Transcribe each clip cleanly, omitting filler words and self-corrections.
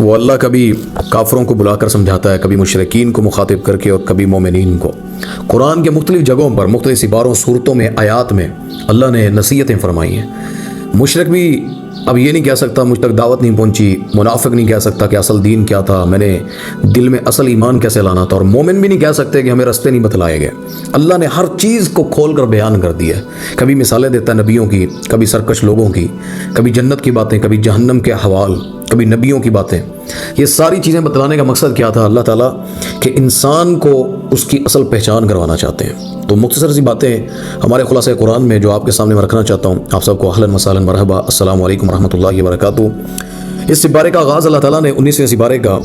وہ اللہ کبھی کافروں کو بلا کر سمجھاتا ہے، کبھی مشرکین کو مخاطب کر کے اور کبھی مومنین کو۔ قرآن کے مختلف جگہوں پر مختلف سپاروں صورتوں میں آیات میں اللہ نے نصیحتیں فرمائی ہیں۔ مشرک بھی اب یہ نہیں کہہ سکتا مجھ تک دعوت نہیں پہنچی، منافق نہیں کہہ سکتا کہ اصل دین کیا تھا، میں نے دل میں اصل ایمان کیسے لانا تھا، اور مومن بھی نہیں کہہ سکتے کہ ہمیں رستے نہیں بتلائے گئے۔ اللہ نے ہر چیز کو کھول کر بیان کر دیا ہے، کبھی مثالیں دیتا ہے نبیوں کی، کبھی سرکش لوگوں کی، کبھی جنت کی باتیں، کبھی جہنم کے احوال، کبھی نبیوں کی باتیں۔ یہ ساری چیزیں بتلانے کا مقصد کیا تھا؟ اللہ تعالیٰ کہ انسان کو اس کی اصل پہچان کروانا چاہتے ہیں۔ تو مختصر سی باتیں ہمارے خلاصہ قرآن میں جو آپ کے سامنے میں رکھنا چاہتا ہوں۔ آپ سب کو اہلاً و سہلاً مرحبا، السلام علیکم ورحمۃ اللہ وبرکاتہ۔ اس سپارے کا آغاز اللہ تعالیٰ نے 19ویں سپارے کا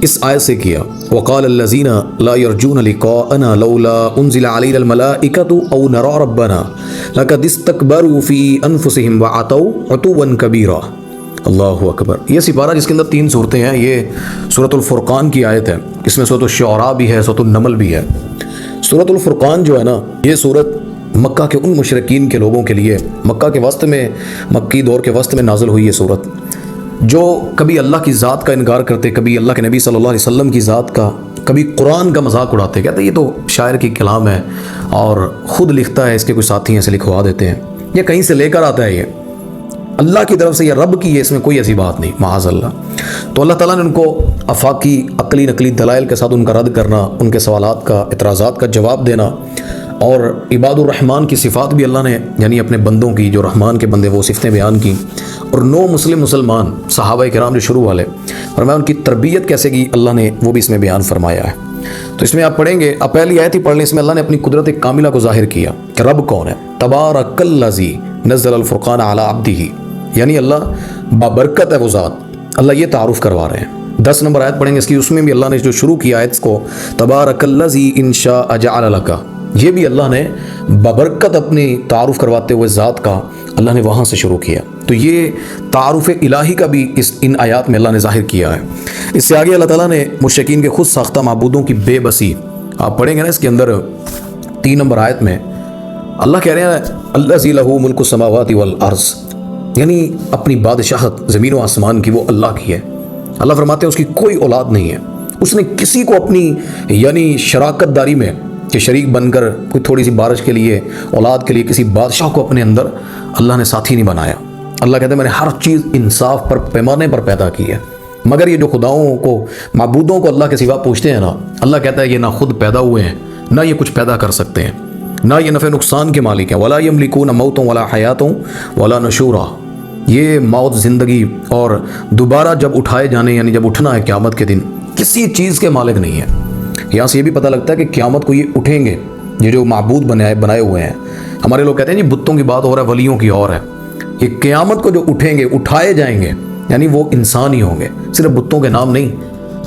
اس آیت سے کیا، وقال الذین لا یرجون لقاءنا لولا انزل علینا الملائکۃ او نرى ربنا لقد استکبروا فی انفسهم وعتوا عتوا کبیرا۔ اللہ اکبر۔ یہ سپارہ جس کے اندر 3 صورتیں ہیں، یہ سورۃ الفرقان کی آیت ہے۔ اس میں سورۃ الشعراء بھی ہے، سورۃ النمل بھی ہے۔ سورۃ الفرقان جو ہے نا، یہ سورت مکہ کے ان مشرکین کے لوگوں کے لیے مکہ کے وسط میں، مکی دور کے وسط میں نازل ہوئی یہ سورت، جو کبھی اللہ کی ذات کا انکار کرتے، کبھی اللہ کے نبی صلی اللہ علیہ وسلم کی ذات کا، کبھی قرآن کا مذاق اڑاتے، کہتے یہ تو شاعر کی کلام ہے اور خود لکھتا ہے، اس کے کوئی ساتھی ایسے لکھوا دیتے ہیں، یہ کہیں سے لے کر آتا ہے، یہ اللہ کی طرف سے یا رب کی ہے، اس میں کوئی ایسی بات نہیں، معاذ اللہ۔ تو اللہ تعالیٰ نے ان کو آفاقی عقلی نقلی دلائل کے ساتھ ان کا رد کرنا، ان کے سوالات کا، اعتراضات کا جواب دینا، اور عباد الرحمن کی صفات بھی اللہ نے یعنی اپنے بندوں کی، جو رحمان کے بندے وہ صفتیں بیان کی، اور 9 مسلمان صحابہ کرام جو شروع والے، اور میں ان کی تربیت کیسے کی اللہ نے وہ بھی اس میں بیان فرمایا ہے۔ تو اس میں آپ پڑھیں گے، آپ پہلی آیت ہی پڑھ لیں، اس میں اللہ نے اپنی قدرت کاملہ کو ظاہر کیا کہ رب کون ہے۔ تبارک الذی نزل الفرقان علی عبدہ، یعنی اللہ بابرکت ہے وہ ذات، اللہ یہ تعارف کروا رہے ہیں۔ 10 نمبر آیت پڑھیں گے اس کی، اس میں بھی اللہ نے جو شروع کیا آیت کو، تبارک الذی ان شاء جعل لک، یہ بھی اللہ نے بابرکت اپنی تعارف کرواتے ہوئے ذات کا اللہ نے وہاں سے شروع کیا۔ تو یہ تعارف الہی کا بھی ان آیات میں اللہ نے ظاہر کیا ہے۔ اس سے آگے اللہ تعالیٰ نے مشرکین کے خود ساختہ معبودوں کی بے بسی، آپ پڑھیں گے نا اس کے اندر 3 نمبر آیت میں اللہ کہہ رہے ہیں الذی لہ ملک السماوات والارض، یعنی اپنی بادشاہت زمین و آسمان کی وہ اللہ کی ہے۔ اللہ فرماتے ہیں اس کی کوئی اولاد نہیں ہے، اس نے کسی کو اپنی یعنی شراکت داری میں کہ شریک بن کر کوئی تھوڑی سی بارش کے لیے، اولاد کے لیے کسی بادشاہ کو اپنے اندر اللہ نے ساتھی نہیں بنایا۔ اللہ کہتے ہیں میں نے ہر چیز انصاف پر، پیمانے پر پیدا کی ہے، مگر یہ جو خداؤں کو، معبودوں کو اللہ کے سوا پوچھتے ہیں نا، اللہ کہتا ہے یہ نہ خود پیدا ہوئے ہیں، نہ یہ کچھ پیدا کر سکتے ہیں، نہ یہ نفع نقصان کے مالک ہیں، ولا یملکون موتا ولا حیاتا ولا نشورا، یہ موت، زندگی اور دوبارہ جب اٹھائے جانے یعنی جب اٹھنا ہے قیامت کے دن، کسی چیز کے مالک نہیں ہے۔ یہاں سے یہ بھی پتہ لگتا ہے کہ قیامت کو یہ اٹھیں گے، یہ جو معبود بنائے ہوئے ہیں۔ ہمارے لوگ کہتے ہیں جی بتوں کی بات ہو رہا ہے، ولیوں کی اور ہے، یہ قیامت کو جو اٹھیں گے، اٹھائے جائیں گے، یعنی وہ انسان ہی ہوں گے، صرف بتوں کے نام نہیں۔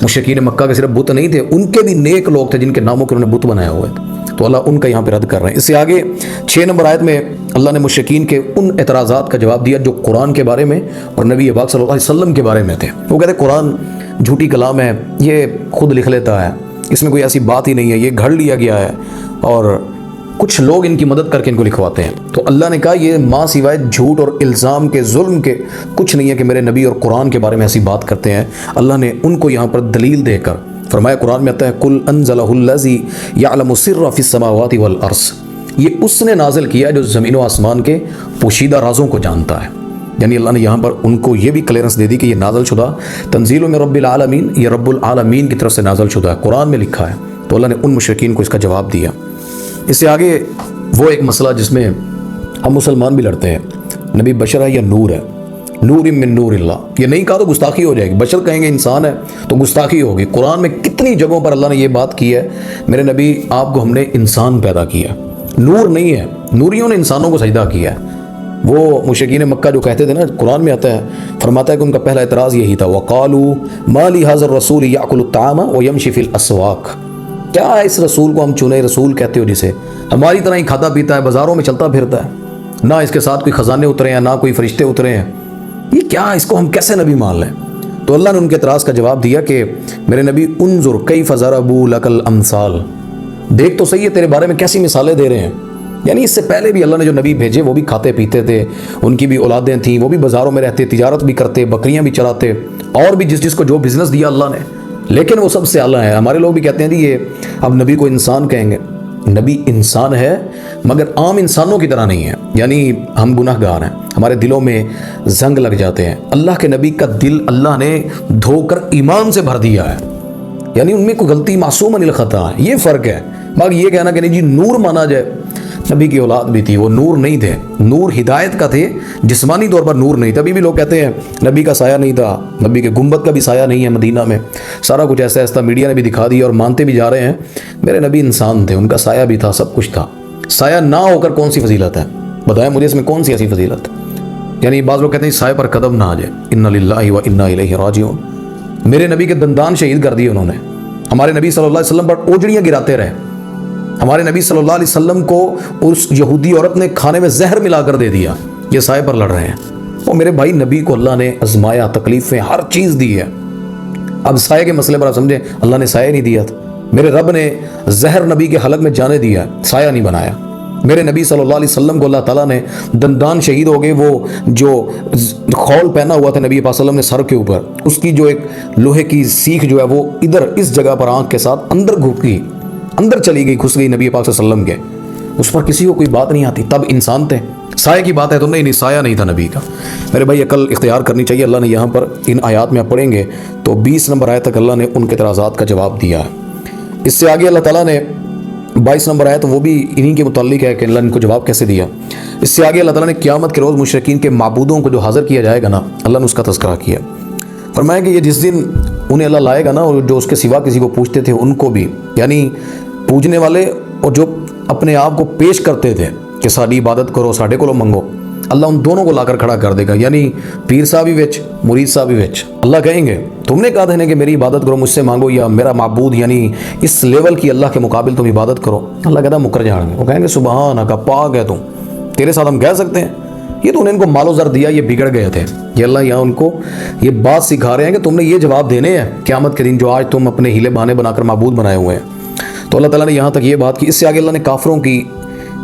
مشرکین مکہ کے صرف بت نہیں تھے، ان کے بھی نیک لوگ تھے جن کے ناموں کے انہوں نے بت بنائے ہوئے تھے، تو اللہ ان کا یہاں پہ رد کر رہے ہیں۔ اس سے آگے 6 نمبر آیت میں اللہ نے مشرکین کے ان اعتراضات کا جواب دیا جو قرآن کے بارے میں اور نبی پاک صلی اللہ علیہ وسلم کے بارے میں تھے۔ وہ کہتے ہیں قرآن جھوٹی کلام ہے، یہ خود لکھ لیتا ہے، اس میں کوئی ایسی بات ہی نہیں ہے، یہ گھڑ لیا گیا ہے، اور کچھ لوگ ان کی مدد کر کے ان کو لکھواتے ہیں۔ تو اللہ نے کہا یہ ماں سوائے جھوٹ اور الزام کے، ظلم کے کچھ نہیں ہے کہ میرے نبی اور قرآن کے بارے میں ایسی بات کرتے ہیں۔ اللہ نے ان کو یہاں پر دلیل دے کر فرمایا، قرآن میں آتا ہے قل انزلہ الذی یعلم السر فی السماوات والارض، یہ اس نے نازل کیا جو زمین و آسمان کے پوشیدہ رازوں کو جانتا ہے۔ یعنی اللہ نے یہاں پر ان کو یہ بھی کلیئرنس دے دی کہ یہ نازل شدہ تنزیل من رب العالمین، یہ رب العالمین کی طرف سے نازل شدہ ہے، قرآن میں لکھا ہے۔ تو اللہ نے ان مشرکین کو اس کا جواب دیا۔ اس سے آگے وہ ایک مسئلہ جس میں ہم مسلمان بھی لڑتے ہیں، نبی بشر ہے یا نور ہے، نور من نور اللہ، یہ نہیں کہا تو گستاخی ہو جائے گی، بشر کہیں گے انسان ہے تو گستاخی ہوگی۔ قرآن میں کتنی جگہوں پر اللہ نے یہ بات کی ہے، میرے نبی آپ کو ہم نے انسان پیدا کیا، نور نہیں ہے، نوریوں نے انسانوں کو سجدہ کیا ہے۔ وہ مشرکین مکہ جو کہتے تھے نا، قرآن میں آتا ہے، فرماتا ہے کہ ان کا پہلا اعتراض یہی تھا، وَقَالُوا مَا لِهَذَا الرَّسُولِ يَأْكُلُ الطَّعَامَ وَيَمْشِي فِي الْأَسْوَاقِ، کیا ہے اس رسول کو ہم چنے رسول کہتے ہو جسے ہماری طرح ہی کھاتا پیتا ہے، بازاروں میں چلتا پھرتا ہے، نہ اس کے ساتھ کوئی خزانے اترے ہیں، نہ کوئی فرشتے اترے ہیں، یہ کیا، اس کو ہم کیسے نبی مان لیں؟ تو اللہ نے ان کے اعتراض کا جواب دیا کہ میرے نبی انظر کیف ضربوا لک الامثال، دیکھ تو صحیح ہے تیرے بارے میں کیسی مثالیں دے رہے ہیں۔ یعنی اس سے پہلے بھی اللہ نے جو نبی بھیجے وہ بھی کھاتے پیتے تھے، ان کی بھی اولادیں تھیں، وہ بھی بازاروں میں رہتے، تجارت بھی کرتے، بکریاں بھی چراتے، اور بھی جس کو جو بزنس دیا اللہ نے، لیکن وہ سب سے اعلیٰ ہے۔ ہمارے لوگ بھی کہتے ہیں جی یہ اب نبی کو انسان کہیں گے، نبی انسان ہے مگر عام انسانوں کی طرح نہیں ہے، یعنی ہم گناہ گار ہیں، ہمارے دلوں میں زنگ لگ جاتے ہیں۔ اللہ کے نبی کا دل اللہ نے دھو کر ایمان سے بھر دیا ہے، یعنی ان میں کوئی غلطی معصوم عن الخطا ہے، یہ فرق ہے۔ مگر یہ کہنا کہ نہیں جی نور مانا جائے، نبی کی اولاد بھی تھی، وہ نور نہیں تھے، نور ہدایت کا تھے، جسمانی طور پر نور نہیں تھا۔ ابھی بھی لوگ کہتے ہیں نبی کا سایہ نہیں تھا، نبی کے گنبد کا بھی سایہ نہیں ہے مدینہ میں، سارا کچھ ایسا ایسا میڈیا نے بھی دکھا دیا اور مانتے بھی جا رہے ہیں۔ میرے نبی انسان تھے، ان کا سایہ بھی تھا، سب کچھ تھا۔ سایہ نہ ہو کر کون سی فضیلت ہے؟ بتائیں مجھے اس میں کون سی ایسی فضیلت؟ یعنی بعض لوگ کہتے ہیں سایہ پر قدم نہ آ جائے، انا للہ و انا الیہ راجعون۔ میرے نبی کے دندان شہید کر دیے انہوں نے، ہمارے نبی صلی اللہ علیہ وسلم پر اوجڑیاں گراتے رہے، ہمارے نبی صلی اللہ علیہ وسلم کو اس یہودی عورت نے کھانے میں زہر ملا کر دے دیا، یہ سائے پر لڑ رہے ہیں۔ وہ میرے بھائی نبی کو اللہ نے آزمایا، تکلیفیں ہر چیز دی ہے۔ اب سائے کے مسئلے پر آپ سمجھیں اللہ نے سایہ نہیں دیا تھا، میرے رب نے زہر نبی کے حلق میں جانے دیا، سایہ نہیں بنایا۔ میرے نبی صلی اللہ علیہ وسلم کو اللہ تعالیٰ نے دندان شہید ہو گئے، وہ جو خول پہنا ہوا تھا نبی پاک صلی اللہ علیہ وسلم نے سر کے اوپر، اس کی جو ایک لوہے کی سیخ جو ہے وہ ادھر اس جگہ پر آنکھ کے ساتھ اندر گھس گئی، اندر چلی گئی، گھس گئی نبی پاک صلی اللہ علیہ وسلم کے، اس پر کسی کو کوئی بات نہیں آتی، تب انسان تھے۔ سایہ کی بات ہے تو نہیں سایہ نہیں تھا نبی کا۔ میرے بھائی عقل اختیار کرنی چاہیے۔ اللہ نے یہاں پر ان آیات میں آپ پڑھیں گے تو 20 نمبر آیت تک اللہ نے ان کے اعتراضات کا جواب دیا ہے۔ اس سے آگے اللہ تعالیٰ نے 22 نمبر آیت وہ بھی انہی کے متعلق ہے کہ اللہ نے ان کو جواب کیسے دیا۔ اس سے آگے اللہ تعالیٰ نے قیامت کے روز مشرکین کے معبودوں کو جو حاضر کیا جائے گا نا، اللہ نے اس کا تذکرہ کیا، فرمایا کہ یہ جس دن انہیں اللہ لائے گا نا، اور جو اس کے سوا کسی کو پوچھتے تھے ان کو بھی، یعنی پوجنے والے اور جو اپنے آپ کو پیش کرتے تھے کہ ساری عبادت کرو، ساڈے کو منگو، اللہ ان دونوں کو لا کر کھڑا کر دے گا، یعنی پیر صاحب بھی وچ، مرید صاحب بھی وچ۔ اللہ کہیں گے تم نے کہا تھا کہ میری عبادت کرو، مجھ سے مانگو، یا میرا معبود یعنی اس لیول کی اللہ کے مقابل تم عبادت کرو۔ اللہ کہتا ہے مکر جائیں گے، وہ کہیں گے سبحانک، پاک ہے تم، تیرے ساتھ ہم کہہ سکتے ہیں؟ یہ تو انہیں ان کو مال و زر دیا، یہ بگڑ گئے تھے۔ یہ اللہ یہاں ان کو یہ بات سکھا رہے ہیں کہ تم نے یہ جواب دینے ہیں قیامت کے دن جو آج تم اپنے ہیلے بہانے بنا کر معبود بنائے ہوئے ہیں۔ تو اللہ تعالیٰ نے یہاں تک یہ بات کی۔ اس سے آگے اللہ نے کافروں کی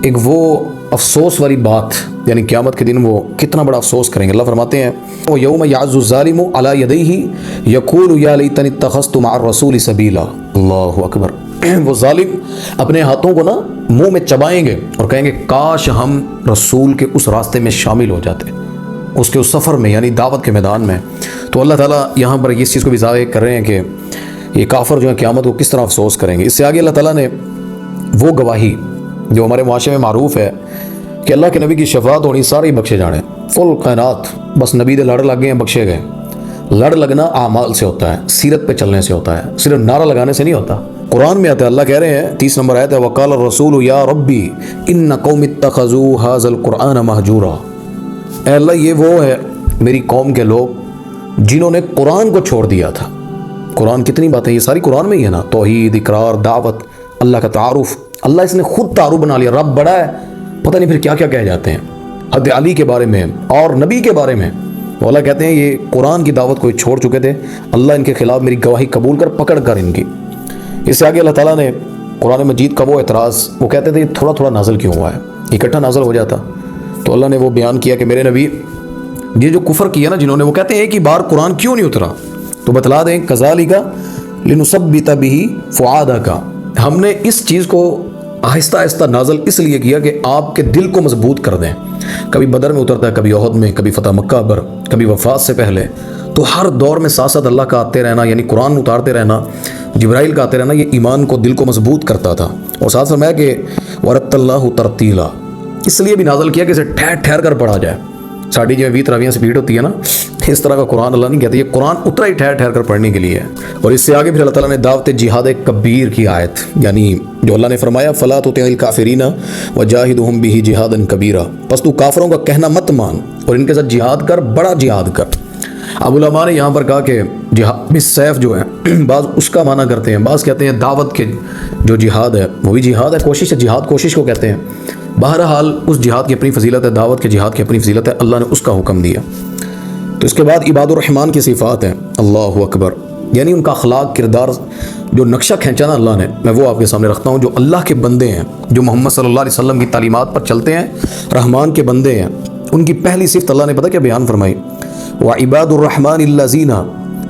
ایک وہ افسوس والی بات، یعنی قیامت کے دن وہ کتنا بڑا افسوس کریں گے۔ اللہ فرماتے ہیں وَيَوْمَ يَعْضُ الظَّالِمُ عَلَى يَدَيْهِ يَقُولُ يَا لَيْتَنِي اتَّخَذْتُ مَعَ الرَّسُولِ سَبِيلًا۔ اللہ اکبر۔ وہ ظالم اپنے ہاتھوں کو نا منہ میں چبائیں گے اور کہیں گے کاش ہم رسول کے اس راستے میں شامل ہو جاتے، اس کے اس سفر میں، یعنی دعوت کے میدان میں۔ تو اللہ تعالیٰ یہاں پر اس چیز کو بھی ظاہر کر رہے ہیں کہ یہ کافر جو ہے قیامت کو کس طرح افسوس کریں گے۔ اس سے آگے اللہ تعالیٰ نے وہ گواہی جو ہمارے معاشرے میں معروف ہے کہ اللہ کے نبی کی شفاعت ہونی، سارے بخشے جانے، فل کائنات، بس نبی دے لڑ لگ گئے ہیں، بخشے گئے۔ لڑ لگنا اعمال سے ہوتا ہے، سیرت پہ چلنے سے ہوتا ہے، صرف نعرہ لگانے سے نہیں ہوتا۔ قرآن میں آتا ہے، اللہ کہہ رہے ہیں 30 نمبر آیت ہے وقال الرسول یا ربی ان قوم اتخذوا هذا القرآن مہجورا۔ اے اللہ یہ وہ ہے میری قوم کے لوگ جنہوں نے قرآن کو چھوڑ دیا تھا۔ قرآن کتنی باتیں یہ ساری قرآن میں ہی ہے نا، توحید، اقرار، دعوت، اللہ کا تعارف۔ اللہ اس نے خود تعارف بنا لیا، رب بڑا ہے، پتہ نہیں پھر کیا کیا کہہ جاتے ہیں حد علی کے بارے میں اور نبی کے بارے میں۔ وہ اللہ کہتے ہیں یہ قرآن کی دعوت کو چھوڑ چکے تھے، اللہ ان کے خلاف میری گواہی قبول کر پکڑ کر ان کی۔ اس سے آگے اللہ تعالیٰ نے قرآن مجید کا وہ اعتراض، وہ کہتے تھے یہ تھوڑا تھوڑا نازل کیوں ہوا ہے، اکٹھا نازل ہو جاتا، تو اللہ نے وہ بیان کیا کہ میرے نبی یہ جو کفر کیا نا جنہوں نے، وہ کہتے ہیں ایک ہی بار قرآن کیوں نہیں اترا، تو بتلا دیں کذالک لنثبت بہ فؤادک، ہم نے اس چیز کو آہستہ آہستہ نازل اس لیے کیا کہ آپ کے دل کو مضبوط کر دیں۔ کبھی بدر میں اترتا ہے، کبھی احد میں، کبھی فتح مکہ پر، کبھی وفات سے پہلے، تو ہر دور میں ساتھ ساتھ اللہ کا آتے رہنا، یعنی قرآن اتارتے رہنا، جبرائیل کا آتے رہنا، یہ ایمان کو، دل کو مضبوط کرتا تھا۔ اور ساتھ فرمایا کہ وَرَتَّلْنَاهُ تَرْتِيلًا، اس لیے بھی نازل کیا کہ اسے ٹھہر ٹھہر کر پڑھا جائے۔ ساڑھی جو 20 راویاں سپیڈ ہوتی ہے نا، اس طرح کا قرآن اللہ نہیں کہتا، یہ قرآن اترا ہی ٹھہر ٹھہر کر پڑھنے کے لیے ہے۔ اور اس سے آگے پھر اللہ تعالیٰ نے دعوت جہاد کبیر کی آیت، یعنی جو اللہ نے فرمایا فَلَا تُطِعِ الْكَافِرِينَ وَجَاهِدْهُمْ بِهِ جِهَادًا كَبِيرًا، پس تو کافروں کا کہنا مت مان اور ان کے ساتھ جہاد کر، بڑا جہاد کر۔ اب علماء نے یہاں پر کہا کہ جہاد بالسیف جو ہے، بعض اس کا معنی کرتے ہیں، بعض کہتے ہیں دعوت کے جو جہاد ہے وہ بھی جہاد ہے، کوشش ہے، جہاد کوشش کو کہتے ہیں۔ بہرحال اس جہاد کی اپنی فضیلت ہے، دعوت کے جہاد کی اپنی فضیلت ہے، اللہ نے اس کا حکم دیا۔ تو اس کے بعد عباد الرحمن کی صفات ہیں، اللہ اکبر، یعنی ان کا اخلاق، کردار، جو نقشہ کھینچا نا اللہ نے، میں وہ آپ کے سامنے رکھتا ہوں۔ جو اللہ کے بندے ہیں، جو محمد صلی اللہ علیہ وسلم کی تعلیمات پر چلتے ہیں، رحمان کے بندے ہیں، ان کی پہلی صفت اللہ نے پتہ کیا بیان فرمائی؟ وعباد الرحمن الذین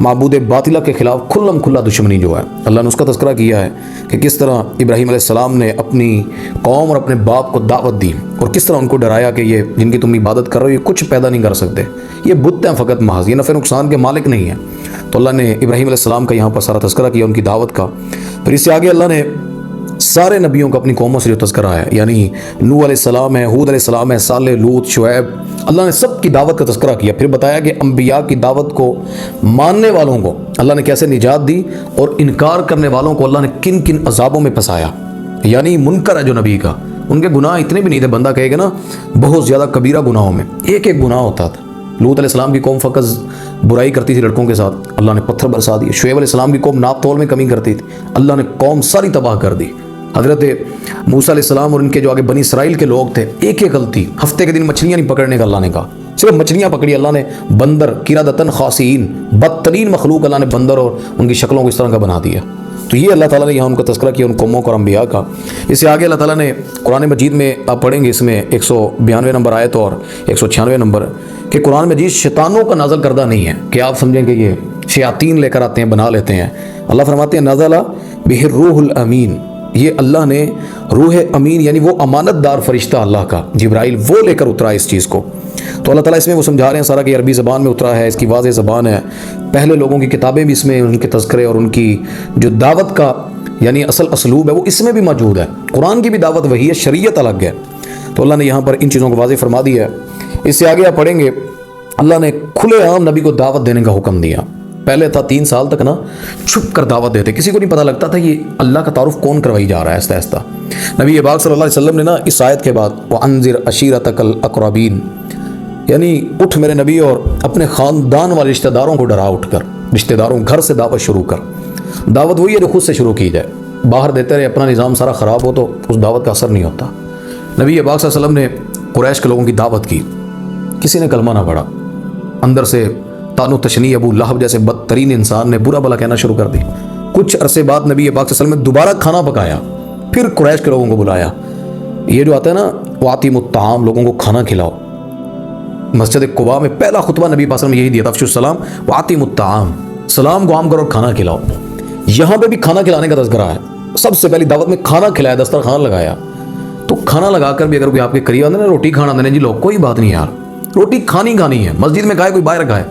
معبود باطلہ کے خلاف کھلم کھلا دشمنی جو ہے اللہ نے اس کا تذکرہ کیا ہے کہ کس طرح ابراہیم علیہ السلام نے اپنی قوم اور اپنے باپ کو دعوت دی اور کس طرح ان کو ڈرایا کہ یہ جن کی تم عبادت کر رہے ہو یہ کچھ پیدا نہیں کر سکتے، یہ بت ہیں فقط محض، یہ نفع نقصان کے مالک نہیں ہیں۔ تو اللہ نے ابراہیم علیہ السلام کا یہاں پر سارا تذکرہ کیا ان کی دعوت کا۔ پھر اس سے آگے اللہ نے سارے نبیوں کا اپنی قوموں سے جو تذکرہ ہے، یعنی نوح علیہ السلام ہے، ہود علیہ السلام ہے، صالح، لوط، شعیب، اللہ نے سب کی دعوت کا تذکرہ کیا۔ پھر بتایا کہ انبیاء کی دعوت کو ماننے والوں کو اللہ نے کیسے نجات دی اور انکار کرنے والوں کو اللہ نے کن کن عذابوں میں پھنسایا۔ یعنی منکر ہے جو نبی کا، ان کے گناہ اتنے بھی نہیں تھے، بندہ کہے گا نا بہت زیادہ کبیرہ گناہوں میں ایک ایک گناہ ہوتا تھا۔ لوط علیہ السلام کی قوم فقط برائی کرتی تھی لڑکوں کے ساتھ، اللہ نے پتھر برسا دیے۔ شعیب علیہ السلام کی قوم ناپ تول میں کمی کرتی تھی، اللہ نے قوم ساری تباہ کر دی۔ حضرت موسیٰ علیہ السلام اور ان کے جو آگے بنی اسرائیل کے لوگ تھے، ایک ایک غلطی، ہفتے کے دن مچھلیاں نہیں پکڑنے کا اللہ نے کہا، صرف مچھلیاں پکڑی اللہ نے، بندر قردۃ خاسئین، بدترین مخلوق اللہ نے بندر اور ان کی شکلوں کو اس طرح کا بنا دیا۔ تو یہ اللہ تعالیٰ نے یہاں ان کا تذکرہ کیا، ان قوموں کا اور انبیاء کا۔ اس سے آگے اللہ تعالیٰ نے قرآن مجید میں آپ پڑھیں گے، اس میں 192 نمبر آیت اور 196 نمبر، کہ قرآن مجید شیطانوں کا نازل کردہ نہیں ہے کہ آپ سمجھیں کہ یہ شیاطین لے کر آتے ہیں، بنا لیتے ہیں۔ اللہ فرماتے ہیں نزل بہ الروح الامین، یہ اللہ نے روح امین یعنی وہ امانت دار فرشتہ اللہ کا جبرائیل وہ لے کر اترا اس چیز کو۔ تو اللہ تعالیٰ اس میں وہ سمجھا رہے ہیں سارا کہ عربی زبان میں اترا ہے، اس کی واضح زبان ہے، پہلے لوگوں کی کتابیں بھی اس میں ان کے تذکرے اور ان کی جو دعوت کا یعنی اصل اسلوب ہے وہ اس میں بھی موجود ہے۔ قرآن کی بھی دعوت وہی ہے، شریعت الگ ہے۔ تو اللہ نے یہاں پر ان چیزوں کو واضح فرما دیا ہے۔ اس سے آگے آپ پڑھیں گے اللہ نے کھلے عام نبی کو دعوت دینے کا حکم دیا۔ پہلے تھا 3 سال تک نا چھپ کر دعوت دیتے، کسی کو نہیں پتہ لگتا تھا یہ اللہ کا تعارف کون کروائی جا رہا ہے۔ آہستہ آہستہ نبی پاک صلی اللہ علیہ وسلم نے نا اس آیت کے بعد وَأَنذِرْ عَشِيرَتَكَ الْأَقْرَبِينَ، یعنی اٹھ میرے نبی اور اپنے خاندان والے رشتہ داروں کو ڈرا، اٹھ کر رشتہ داروں گھر سے دعوت شروع کر۔ دعوت وہی ہے جو خود سے شروع کی جائے، باہر دیتے رہے اپنا نظام سارا خراب ہو تو اس دعوت کا اثر نہیں ہوتا۔ نبی پاک صلی اللہ علیہ وسلم نے قریش کے لوگوں کی دعوت کی، کسی نے کلمہ نہ پڑھا، اندر سے تانو تشنی ابو لہب جیسے بدترین انسان نے برا بلا کہنا شروع کر دی۔ کچھ عرصے بعد نبی پاک صلی اللہ علیہ وسلم نے دوبارہ کھانا پکایا، پھر قریش کے لوگوں کو بلایا۔ یہ جو آتا ہے نا وَأَطِعِمُوا الطَّعَامَ، لوگوں کو کھانا کھلاؤ۔ مسجد قباء میں پہلا خطبہ نبی پاک صلی اللہ علیہ وسلم نے یہی دیا تھا، افشوا السلام وَأَطِعِمُوا الطَّعَامَ، سلام کو عام کرو اور کھانا کھلاؤ۔ یہاں پہ بھی کھانا کھلانے کا تذکرہ ہے، سب سے پہلی دعوت میں کھانا کھلایا، دسترخوان لگایا۔ تو کھانا لگا کر بھی اگر کوئی آپ کے قریب آتا ہے نا روٹی کھانا دینے، جی لوگ کوئی بات نہیں یار، روٹی کھانی ہے، مسجد میں کھائے کوئی باہر کھائے۔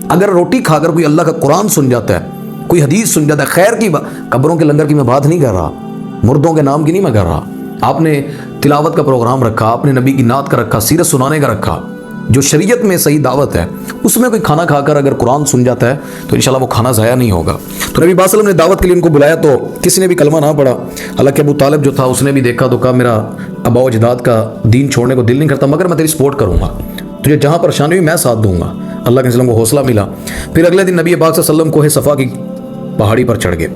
اگر روٹی کھا کر کوئی اللہ کا قرآن سن جاتا ہے، کوئی حدیث سن جاتا ہے، خیر کی قبروں کے لنگر کی میں بات نہیں کر رہا، مردوں کے نام کی نہیں میں کر رہا، آپ نے تلاوت کا پروگرام رکھا، آپ نے نبی کی نعت کا رکھا، سیرت سنانے کا رکھا، جو شریعت میں صحیح دعوت ہے، اس میں کوئی کھانا کھا کر اگر قرآن سن جاتا ہے تو انشاءاللہ وہ کھانا ضائع نہیں ہوگا۔ تو نبی صلی اللہ علیہ وسلم نے دعوت کے لیے ان کو بلایا تو کسی نے بھی کلمہ نہ پڑھا۔ حالانکہ ابو طالب جو تھا اس نے بھی دیکھا تو کہا میرا آبا و اجداد کا دین چھوڑنے کو دل نہیں کرتا، مگر میں تیری سپورٹ کروں گا، تجھے جہاں پریشانی ہوئی میں ساتھ دوں گا۔ اللہ کے وسلم کو حوصلہ ملا۔ پھر اگلے دن نبی پاک صلی اللہ علیہ وسلم کوہ صفا کی پہاڑی پر چڑھ گئے،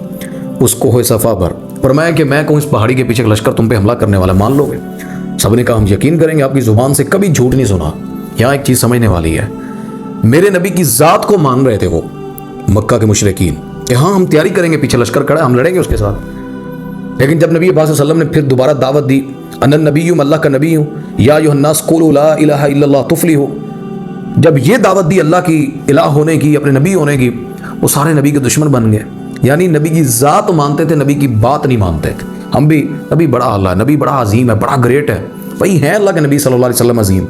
اس کوہ صفا پر فرمایا کہ میں کہوں اس پہاڑی کے پیچھے لشکر تم پہ حملہ کرنے والا، مان لو گے؟ سب نے کہا ہم یقین کریں گے، آپ کی زبان سے کبھی جھوٹ نہیں سنا۔ یہاں ایک چیز سمجھنے والی ہے، میرے نبی کی ذات کو مان رہے تھے وہ مکہ کے مشرکین کہ ہاں ہم تیاری کریں گے، پیچھے لشکر کھڑا ہے، ہم لڑیں گے اس کے ساتھ۔ لیکن جب نبی پاک صلی اللہ علیہ وسلم نے پھر دوبارہ دعوت دی، انا النبی، میں اللہ کا نبی ہوں، یا ایھا الناس قولوا لا الہ الا اللہ تفلحوا، جب یہ دعوت دی اللہ کی الہ ہونے کی، اپنے نبی ہونے کی، وہ سارے نبی کے دشمن بن گئے۔ یعنی نبی کی ذات مانتے تھے، نبی کی بات نہیں مانتے تھے۔ ہم بھی نبی بڑا اللہ ہے، نبی بڑا عظیم ہے، بڑا گریٹ ہے، وہی ہے اللہ کے نبی صلی اللہ علیہ وسلم عظیم۔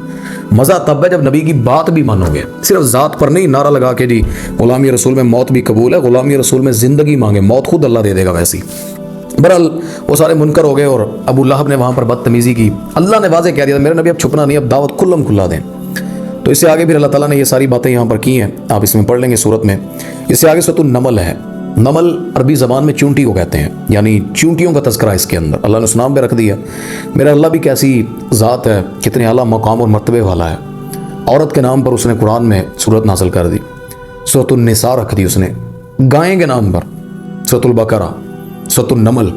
مزہ تب ہے جب نبی کی بات بھی مانو گے، صرف ذات پر نہیں نعرہ لگا کے جی غلامی رسول میں موت بھی قبول ہے، غلامی رسول میں زندگی مانگے، موت خود اللہ دے دے گا ویسی۔ بہرحال وہ سارے منکر ہو گئے اور ابو لہب نے وہاں پر بدتمیزی کی۔ اللہ نے واضح کہہ دیا میرے نبی اب چھپنا نہیں، اب دعوت کھلم کھلا دیں۔ تو اس سے آگے پھر اللہ تعالیٰ نے یہ ساری باتیں یہاں پر کی ہیں، آپ اس میں پڑھ لیں گے سورت میں۔ اس سے آگے سورۃ النمل ہے۔ نمل عربی زبان میں چونٹی کو کہتے ہیں، یعنی چونٹیوں کا تذکرہ اس کے اندر اللہ نے اس نام پہ رکھ دیا۔ میرا اللہ بھی کیسی ذات ہے، کتنے اعلیٰ مقام اور مرتبے والا ہے۔ عورت کے نام پر اس نے قرآن میں صورت نازل کر دی، سورۃ النساء رکھ دی اس نے۔ گائیں کے نام پر سورۃ البقرہ، سورۃ النمل۔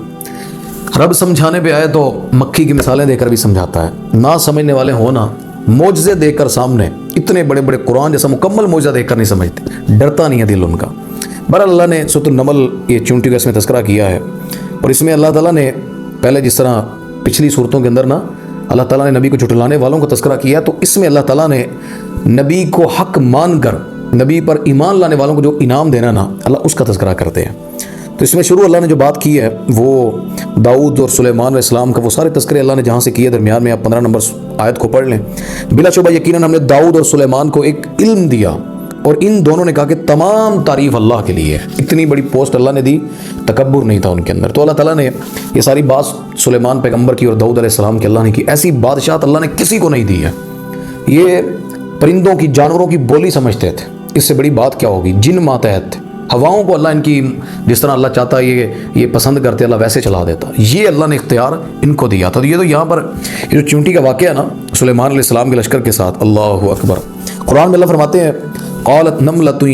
رب سمجھانے پہ آئے تو مکھی کی مثالیں دے کر بھی سمجھاتا ہے، نہ سمجھنے والے ہونا معجزے دے کر سامنے، اتنے بڑے بڑے قرآن جیسا مکمل معجزہ دیکھ کر نہیں سمجھتے، ڈرتا نہیں ہے دل ان کا۔ بہرحال اللہ نے سورۃ النمل یہ چونٹی کا اس میں تذکرہ کیا ہے، اور اس میں اللہ تعالیٰ نے پہلے جس طرح پچھلی صورتوں کے اندر نا اللہ تعالیٰ نے نبی کو جھٹلانے والوں کو تذکرہ کیا، تو اس میں اللہ تعالیٰ نے نبی کو حق مان کر نبی پر ایمان لانے والوں کو جو انعام دینا نا، اللہ اس کا تذکرہ کرتے ہیں۔ تو اس میں شروع اللہ نے جو بات کی ہے وہ داؤد اور سلیمان علیہ السلام کا، وہ سارے تذکرے اللہ نے جہاں سے کیے، درمیان میں آپ 15 نمبر آیت کو پڑھ لیں۔ بلا شبہ یقیناً ہم نے داؤد اور سلیمان کو ایک علم دیا، اور ان دونوں نے کہا کہ تمام تعریف اللہ کے لیے ہے۔ اتنی بڑی پوسٹ اللہ نے دی، تکبر نہیں تھا ان کے اندر۔ تو اللہ تعالیٰ نے یہ ساری بات سلیمان پیغمبر کی اور داؤد علیہ السلام کی اللہ نے کی۔ ایسی بادشاہت اللہ نے کسی کو نہیں دی ہے۔ یہ پرندوں کی، جانوروں کی بولی سمجھتے تھے، اس سے بڑی بات کیا ہوگی؟ جن ماتحت تھے، ہواؤں کو اللہ ان کی جس طرح اللہ چاہتا ہے یہ پسند کرتے، اللہ ویسے چلا دیتا۔ یہ اللہ نے اختیار ان کو دیا تھا۔ تو یہ تو یہاں پر یہ جو چونٹی کا واقعہ ہے نا سلیمان علیہ السلام کے لشکر کے ساتھ، اللہ اکبر، قرآن میں اللہ فرماتے ہیں قالت نملۃ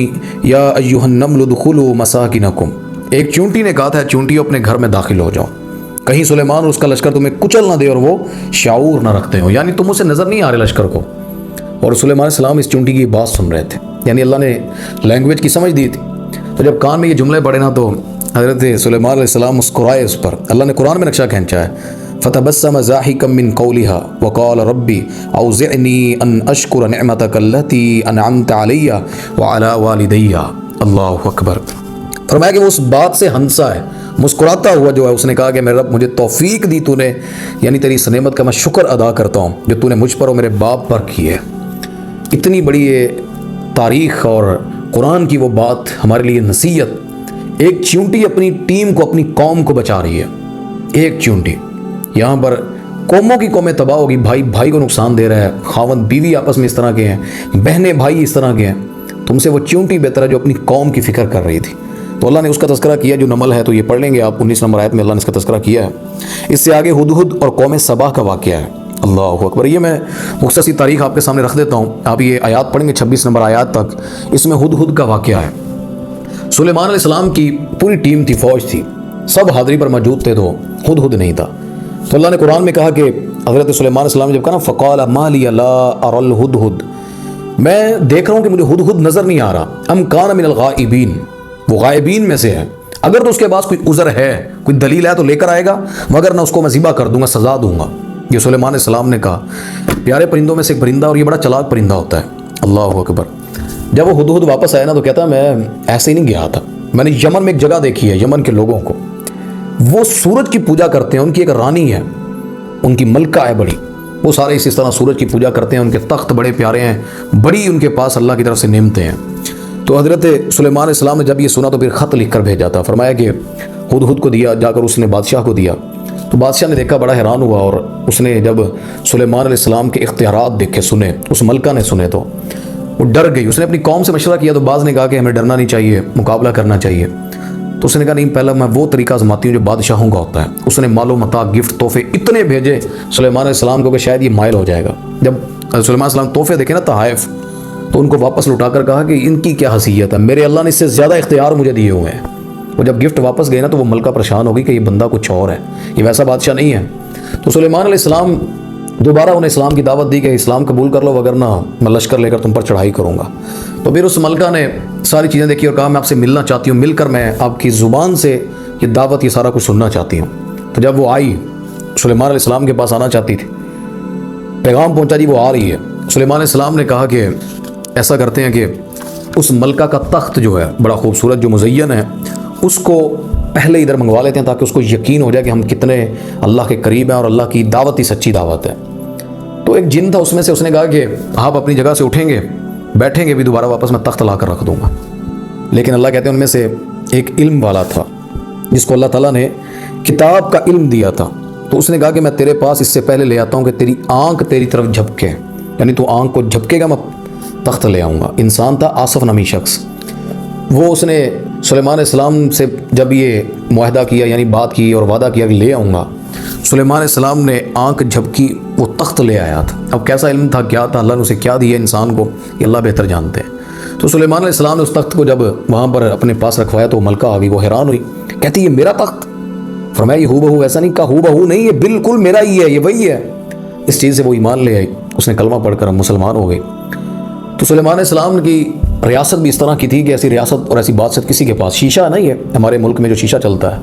یا ایھا النمل ادخلوا مساکنکم، ایک چونٹی نے کہا تھا چونٹیوں اپنے گھر میں داخل ہو جاؤ، کہیں سلیمان اور اس کا لشکر تمہیں کچل نہ دے اور وہ شعور نہ رکھتے ہو، یعنی تم اسے نظر نہیں آ رہے لشکر کو۔ اور سلیمان علیہ السلام اس چونٹی کی بات سن رہے تھے، یعنی اللہ نے لینگویج کی سمجھ دی تھی۔ تو جب کان میں یہ جملے پڑھے نا تو حضرت سلیمان علیہ السلام مسکرائے اس پر۔ اللہ نے قرآن میں نقشہ کھینچا ہے، فتبسم ضاحكا من قولها وقال ربي اوزعني ان اشكر نعمتك التي انعمت علي وعلى والدي، اللہ اکبر۔ فرمایا کہ وہ اس بات سے ہنسا ہے، مسکراتا ہوا جو ہے، اس نے کہا کہ میرے رب مجھے توفیق دی تو نے، یعنی تیری اس نعمت کا میں شکر ادا کرتا ہوں جو تو نے مجھ پر اور میرے باپ پر کی ہے۔ اتنی بڑی یہ تاریخ اور قرآن کی وہ بات ہمارے لیے نصیحت۔ ایک چونٹی اپنی ٹیم کو، اپنی قوم کو بچا رہی ہے، ایک چونٹی۔ یہاں پر قوموں کی قومیں تباہ ہوگی، بھائی بھائی کو نقصان دے رہا ہے، خاوند بیوی آپس میں اس طرح کے ہیں، بہنیں بھائی اس طرح کے ہیں، تم سے وہ چونٹی بہتر ہے جو اپنی قوم کی فکر کر رہی تھی۔ تو اللہ نے اس کا تذکرہ کیا جو نمل ہے، تو یہ پڑھ لیں گے آپ 19 نمبر آیت میں اللہ نے اس کا تذکرہ کیا ہے۔ اس سے آگے ہدہد اور قوم سبا کا واقعہ ہے، اللہ اکبر۔ یہ میں مختصر تاریخ آپ کے سامنے رکھ دیتا ہوں، آپ یہ آیات پڑھیں گے 26 نمبر آیات تک۔ اس میں ہدہد کا واقعہ ہے۔ سلیمان علیہ السلام کی پوری ٹیم تھی، فوج تھی، سب حاضری پر موجود تھے، تو ہدہد نہیں تھا۔ تو اللہ نے قرآن میں کہا کہ حضرت سلیمان علیہ السلام نے جب کہا نا فقال ما لی لا اری الہدہد، میں دیکھ رہا ہوں کہ مجھے ہدہد نظر نہیں آ رہا، ام کان من الغائبین، وہ غائبین میں سے ہے، اگر تو اس کے پاس کوئی عذر ہے، کوئی دلیل ہے تو لے کر آئے گا، مگر نہ اس کو میں ذبح کر دوں گا، سزا دوں گا۔ یہ سلیمان علیہ السلام نے کہا۔ پیارے پرندوں میں سے ایک پرندہ، اور یہ بڑا چلاک پرندہ ہوتا ہے، اللہ اکبر۔ جب وہ ہدہد واپس آیا نا تو کہتا میں ایسے ہی نہیں گیا تھا، میں نے یمن میں ایک جگہ دیکھی ہے، یمن کے لوگوں کو وہ سورج کی پوجا کرتے ہیں، ان کی ایک رانی ہے، ان کی ملکہ ہے بڑی، وہ سارے اسی طرح سورج کی پوجا کرتے ہیں، ان کے تخت بڑے پیارے ہیں، بڑی ان کے پاس اللہ کی طرف سے نعمتیں ہیں۔ تو حضرت سلیمان علیہ السلام نے جب یہ سنا تو پھر خط لکھ کر بھیجا تھا، فرمایا کہ ہدہد کو دیا، جا کر اس نے بادشاہ کو دیا۔ تو بادشاہ نے دیکھا، بڑا حیران ہوا، اور اس نے جب سلیمان علیہ السلام کے اختیارات دیکھے، سنے، اس ملکہ نے سنے، تو وہ ڈر گئی۔ اس نے اپنی قوم سے مشورہ کیا تو بعض نے کہا کہ ہمیں ڈرنا نہیں چاہیے، مقابلہ کرنا چاہیے۔ تو اس نے کہا نہیں، پہلا میں وہ طریقہ آزماتی ہوں جو بادشاہوں کا ہوتا ہے۔ اس نے مال و متاع، گفٹ، تحفے اتنے بھیجے سلیمان علیہ السلام کو کہ شاید یہ مائل ہو جائے گا۔ جب سلیمان علیہ السلام تحفے دیکھے نا، تحائف، تو ان کو واپس لوٹا کر کہا کہ ان کی کیا حیثیت ہے، میرے اللہ نے اس سے زیادہ اختیار مجھے دیے ہوئے ہیں۔ وہ جب گفٹ واپس گئے نا تو وہ ملکہ پریشان ہو گئی کہ یہ بندہ کچھ اور ہے، یہ ویسا بادشاہ نہیں ہے۔ تو سلیمان علیہ السلام دوبارہ انہیں اسلام کی دعوت دی کہ اسلام قبول کر لو، وگرنہ میں لشکر لے کر تم پر چڑھائی کروں گا۔ تو پھر اس ملکہ نے ساری چیزیں دیکھی اور کہا میں آپ سے ملنا چاہتی ہوں، مل کر میں آپ کی زبان سے یہ دعوت، یہ سارا کچھ سننا چاہتی ہوں۔ تو جب وہ آئی، سلیمان علیہ السلام کے پاس آنا چاہتی تھی، پیغام پہنچا جی وہ آ رہی ہے۔ سلیمان علیہ السلام نے کہا کہ ایسا کرتے ہیں کہ اس ملکہ کا تخت جو ہے بڑا خوبصورت، جو مزین ہے، اس کو پہلے ادھر منگوا لیتے ہیں تاکہ اس کو یقین ہو جائے کہ ہم کتنے اللہ کے قریب ہیں اور اللہ کی دعوت ہی سچی دعوت ہے۔ تو ایک جن تھا اس میں سے، اس نے کہا کہ آپ اپنی جگہ سے اٹھیں گے، بیٹھیں گے بھی، دوبارہ واپس میں تخت لا کر رکھ دوں گا۔ لیکن اللہ کہتے ہیں ان میں سے ایک علم والا تھا جس کو اللہ تعالیٰ نے کتاب کا علم دیا تھا، تو اس نے کہا کہ میں تیرے پاس اس سے پہلے لے آتا ہوں کہ تیری آنکھ تیری طرف جھپکے، یعنی تو آنکھ کو جھپکے گا میں تخت لے آؤں گا۔ انسان تھا، آصف نامی شخص، وہ اس نے سلیمان علیہ السلام سے جب یہ معاہدہ کیا، یعنی بات کی اور وعدہ کیا کہ لے آؤں گا، سلیمان علیہ السلام نے آنکھ جھپکی، وہ تخت لے آیا تھا۔ اب کیسا علم تھا، کیا تھا، اللہ نے اسے کیا دیا انسان کو، یہ اللہ بہتر جانتے ہیں۔ تو سلیمان علیہ السلام نے اس تخت کو جب وہاں پر اپنے پاس رکھوایا تو ملکہ آ گئی، وہ حیران ہوئی، کہتی یہ میرا تخت؟ فرمایا یہ ہو بہو ایسا نہیں، کہا ہو بہو نہیں، یہ بالکل میرا ہی ہے، یہ وہی ہے۔ اس چیز سے وہ ایمان لے آئی، اس نے کلمہ پڑھ کر مسلمان ہو گئی۔ تو سلیمان علیہ السلام کی ریاست بھی اس طرح کی تھی کہ ایسی ریاست اور ایسی بادشاہت کسی کے پاس، شیشہ نہیں ہے ہمارے ملک میں جو شیشہ چلتا ہے،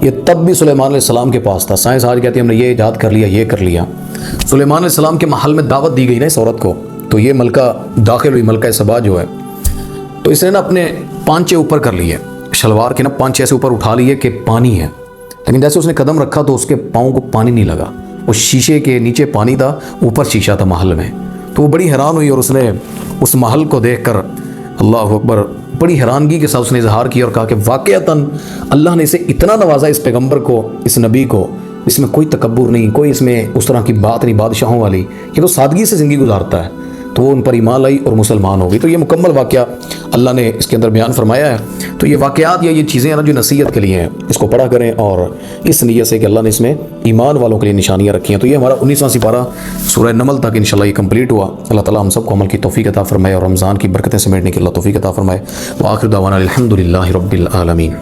یہ تب بھی سلیمان علیہ السلام کے پاس تھا۔ سائنس آج کہتی ہے ہم نے یہ ایجاد کر لیا، یہ کر لیا۔ سلیمان علیہ السلام کے محل میں دعوت دی گئی نا اس عورت کو، تو یہ ملکہ داخل ہوئی، ملکہ سبا جو ہے، تو اس نے نا اپنے پانچے اوپر کر لیے، شلوار کے نا پانچے ایسے اوپر اٹھا لیے کہ پانی ہے، لیکن جیسے اس نے قدم رکھا تو اس کے پاؤں کو پانی نہیں لگا، وہ شیشے کے نیچے پانی تھا، اوپر شیشہ تھا محل میں۔ تو وہ بڑی حیران ہوئی اور اس نے اس محل کو دیکھ کر اللہ اکبر بڑی حیرانگی کے ساتھ اس نے اظہار کیا اور کہا کہ واقعتاً اللہ نے اسے اتنا نوازا، اس پیغمبر کو، اس نبی کو، اس میں کوئی تکبر نہیں، کوئی اس میں اس طرح کی بات نہیں بادشاہوں والی، یہ تو سادگی سے زندگی گزارتا ہے۔ تو وہ ان پر ایمان لائی اور مسلمان ہو گئی۔ تو یہ مکمل واقعہ اللہ نے اس کے اندر بیان فرمایا ہے۔ تو یہ واقعات یا یہ چیزیں ہیں نا جو نصیحت کے لیے ہیں، اس کو پڑھا کریں اور اس نیت سے کہ اللہ نے اس میں ایمان والوں کے لیے نشانیاں رکھی ہیں۔ تو یہ ہمارا 19واں سپارہ سورہ نمل تک انشاءاللہ یہ کمپلیٹ ہوا۔ اللہ تعالیٰ ہم سب کو عمل کی توفیق عطا فرمائے اور رمضان کی برکتیں سمیٹنے کی اللہ توفیق عطا فرمائے۔ وآخر دعوانا الحمدللہ رب العالمین۔